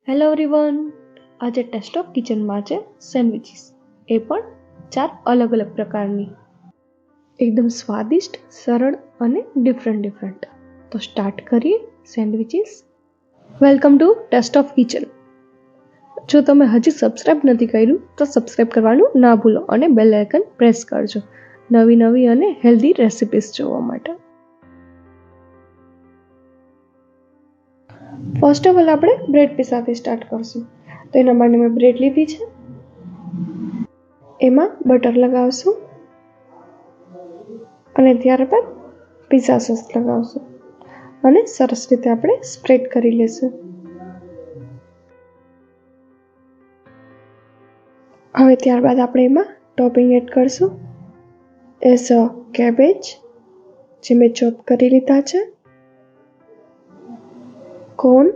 Hello everyone, આજે test of કિચનમાં છે સેન્ડવિચીસ, એ પણ 4 અલગ અલગ પ્રકારની, એકદમ સ્વાદિષ્ટ, સરળ અને ડિફરન્ટ. તો સ્ટાર્ટ કરીએ sandwiches. Welcome to taste of kitchen. જો તમે હજી સબસ્ક્રાઇબ નથી કર્યું તો સબસ્ક્રાઇબ કરવાનું ના ભૂલો અને બેલ આઇકન પ્રેસ કરજો નવી અને હેલ્ધી રેસિપીસ જોવા માટે. ફર્સ્ટ ઓફ ઓલ આપણે બ્રેડ પીઝાથી સ્ટાર્ટ કરશું. તો એના માટે મેં બ્રેડ લીધી છે, એમાં બટર લગાવશું અને ત્યારબાદ પિઝા સોસ લગાવશું અને સરસ રીતે આપણે સ્પ્રેડ કરી લેશું. હવે ત્યારબાદ આપણે એમાં ટોપિંગ એડ કરશું. એઝ કેબેજ જે મેં ચોપ કરી લીધા છે, કોર્ન,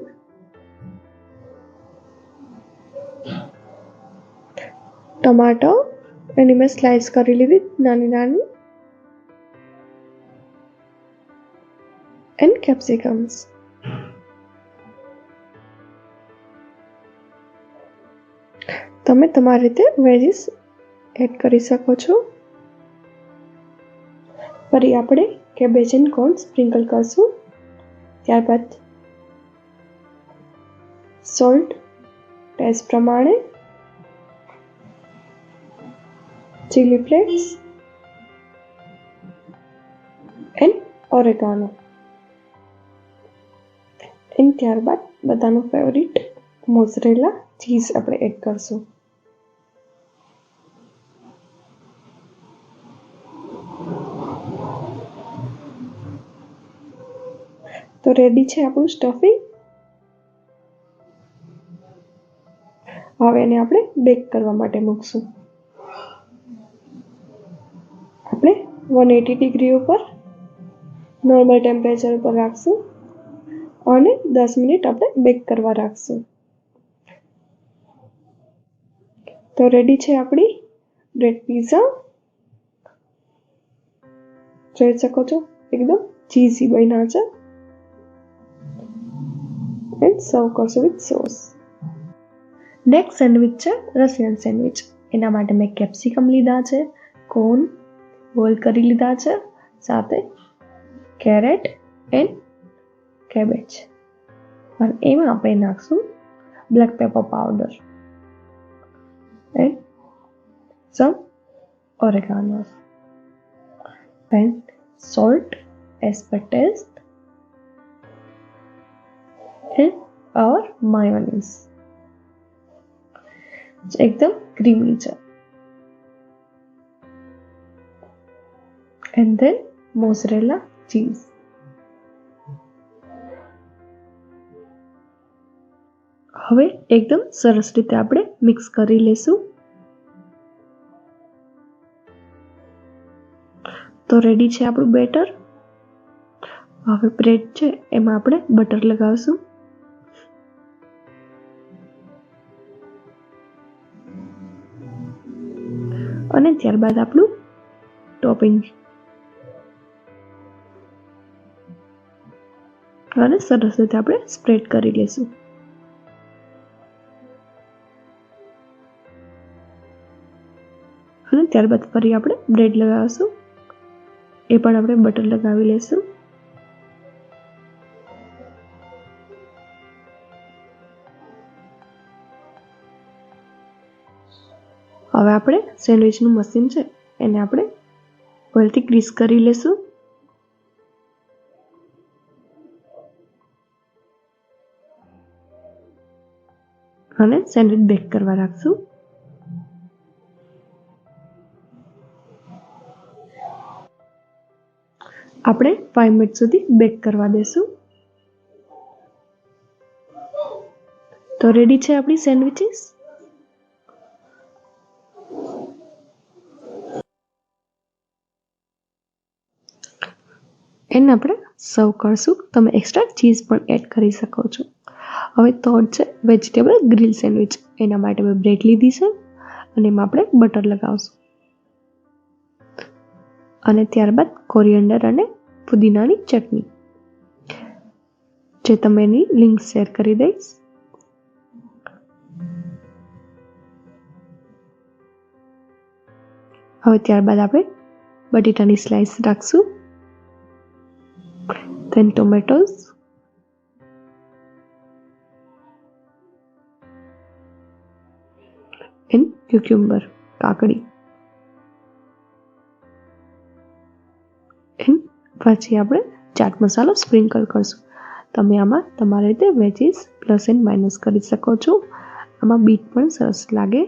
ટમાટો એની મેં સ્લાઇસ કરી લીધી નાની એન્ડ કેપ્સિકમ્સ. તમે તમારી રીતે વેજીસ એડ કરી શકો છો. ફરી આપણે કેબેજ એન્ડ કોર્ન સ્પ્રિંકલ કરશું. ત્યારબાદ સોલ્ટ ટેસ્ટ પ્રમાણે, chilli flakes and oregano. And ત્યારબાદ બધાનું ફેવરિટ મોઝરેલા ચીઝ આપણે એડ કરશું. તો રેડી છે આપણું સ્ટફિંગ. હવે એને આપણે બેક કરવા માટે મૂકશું. આપણે 180 ડિગ્રી ઉપર નોર્મલ ટેમ્પરેચર ઉપર રાખશું અને 10 મિનિટ આપણે બેક કરવા રાખશું. તો રેડી છે આપણી બ્રેડ પીઝા. જોઈ શકો છો એકદમ ચીઝી બન્યા છે. એન્ડ સર્વ કરશું વિથ સોસ. નેક્સ્ટ સેન્ડવિચ છે રશિયન સેન્ડવિચ. એના માટે મેં કેપ્સિકમ લીધા છે, કોર્ન બોઇલ કરી લીધા છે, સાથે કેરેટ એન્ડ કેબેજ. અને એમાં આપણે નાખશું black pepper powder and some oregano and salt as per taste and our mayonnaise. એકદમ ક્રીમી છે. And then mozzarella cheese. હવે એકદમ સરસ રીતે આપણે મિક્સ કરી લેશું. તો રેડી છે આપણું બેટર. હવે બ્રેડ છે એમાં આપણે બટર લગાવશું અને ત્યારબાદ આપણું ટોપિંગ અને સરસ રીતે આપણે સ્પ્રેડ કરી લઈશું. અને ત્યારબાદ ફરી આપણે બ્રેડ લગાવશું. એ પણ આપણે બટર લગાવી લઈશું. હવે આપણે સેન્ડવિચનું મશીન છે એને આપણે ઓઇલથી ગ્રીસ કરી લેશું. અને સેન્ડવિચ બેક કરવા રાખશું. આપણે 5 મિનિટ સુધી બેક કરવા દેશું. તો રેડી છે આપણી સેન્ડવિચીસ. એને આપણે સર્વ કરશું. તમે એક્સ્ટ્રા ચીઝ પણ એડ કરી શકો છો. હવે થર્ડ છે વેજીટેબલ ગ્રીલ સેન્ડવિચ. એના માટે મેં બ્રેડ લીધી છે અને એમાં આપણે બટર લગાવશું અને ત્યારબાદ કોરિએન્ડર અને પુદીનાની ચટણી, જે તમે એની લિંક શેર કરી દઈશ. હવે ત્યારબાદ આપણે બટેટાની સ્લાઇસ રાખશું, then tomatoes, and cucumber, કાકડી, and પછી આપણે ચાટ મસાલો સ્પ્રિંકલ કરશું. તમે આમાં તમારી રીતે વેજીસ પ્લસ એન્ડ માઇનસ કરી શકો છો. આમાં બીટ પણ સરસ લાગે.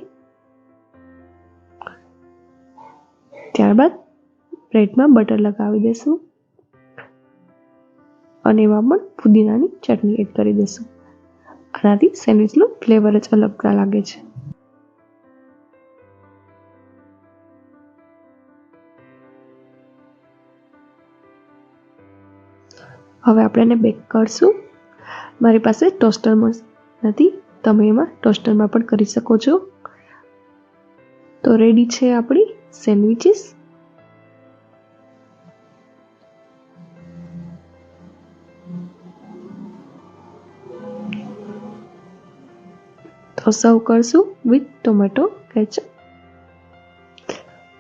ત્યારબાદ બ્રેડમાં બટર લગાવી દઈશું અને એમાં પણ પુદીનાની ચટણી એડ કરી દઈશું. આનાથી સેન્ડવિચનો ફ્લેવર જ અલગ લાગે છે. હવે આપણે એને બેક કરશું. મારી પાસે ટોસ્ટર નથી, તમે એમાં ટોસ્ટરમાં પણ કરી શકો છો. તો રેડી છે આપણી સેન્ડવિચીસ. તો સર્વ કરશું વિથ ટોમેટો કેચઅપ.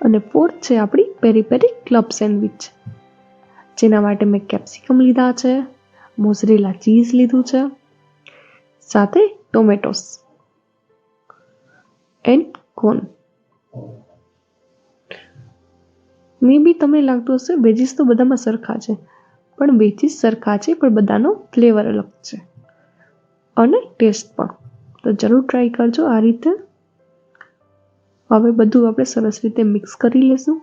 અને ફોર્થ છે આપણી પેરી પેરી ક્લબ સેન્ડવિચ, જેના માટે મેં કેપ્સિકમ લીધા છે, મોઝરેલા ચીઝ લીધું છે, સાથે ટોમેટોસ એન્ડ કોર્ન. મે બી તમને લાગતું હશે વેજીસ તો બધામાં સરખા છે, પણ વેજીસ સરખા છે પણ બધાનો ફ્લેવર અલગ છે અને ટેસ્ટ પણ. તો જરૂર ટ્રાય કરજો આ રીતે. હવે બધું આપણે સરસ રીતે મિક્સ કરી લેશું.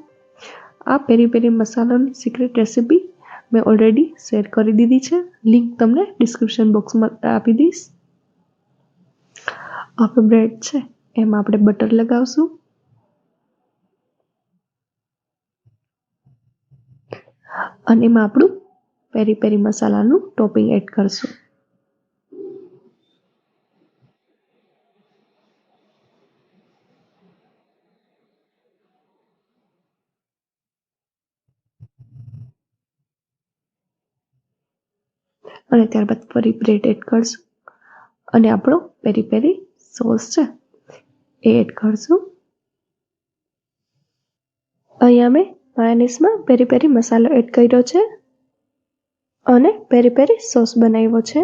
આ પેરી પેરી મસાલાની સિક્રેટ રેસિપી મેં ઓલરેડી શેર કરી દીધી છે, લિંક તમને ડિસ્ક્રિપ્શન બોક્સમાં આપી દઈશ. આપણો બ્રેડ છે એમાં આપણે બટર લગાવશું અને એમાં આપણું પેરી પેરી મસાલાનું ટોપિંગ એડ કરશું. અને ત્યારબાદ ફરી બ્રેડ એડ કરશું અને આપણો પેરી પેરી સોસ છે એ એડ કરશું. અહીંયા મેં માયોનીઝમાં પેરી પેરી મસાલો એડ કર્યો છે અને પેરી પેરી સોસ બનાવ્યો છે.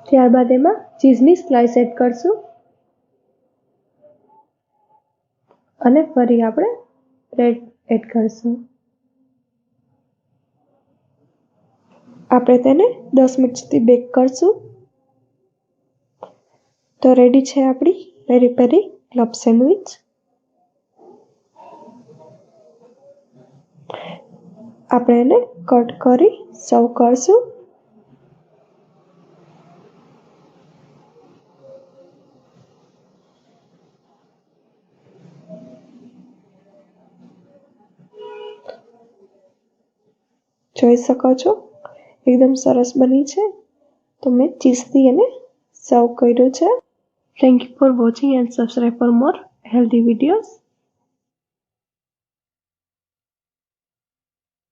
ત્યારબાદ એમાં ચીઝની સ્લાઇસ એડ કરશું અને ફરી આપણે બ્રેડ એડ કરશું. આપણે તેને 10 મિનિટ સુધી બેક કરશું. તો રેડી છે આપણી પેરી પેરી ક્લબ સેન્ડવિચ. આપણે એને કટ કરી સર્વ કરશું. જોઈ શકો છો એકદમ સરસ બની છે. તો મેં ચીઝથી એને સર્વ કર્યું છે. Thank you for watching and subscribe for more healthy videos.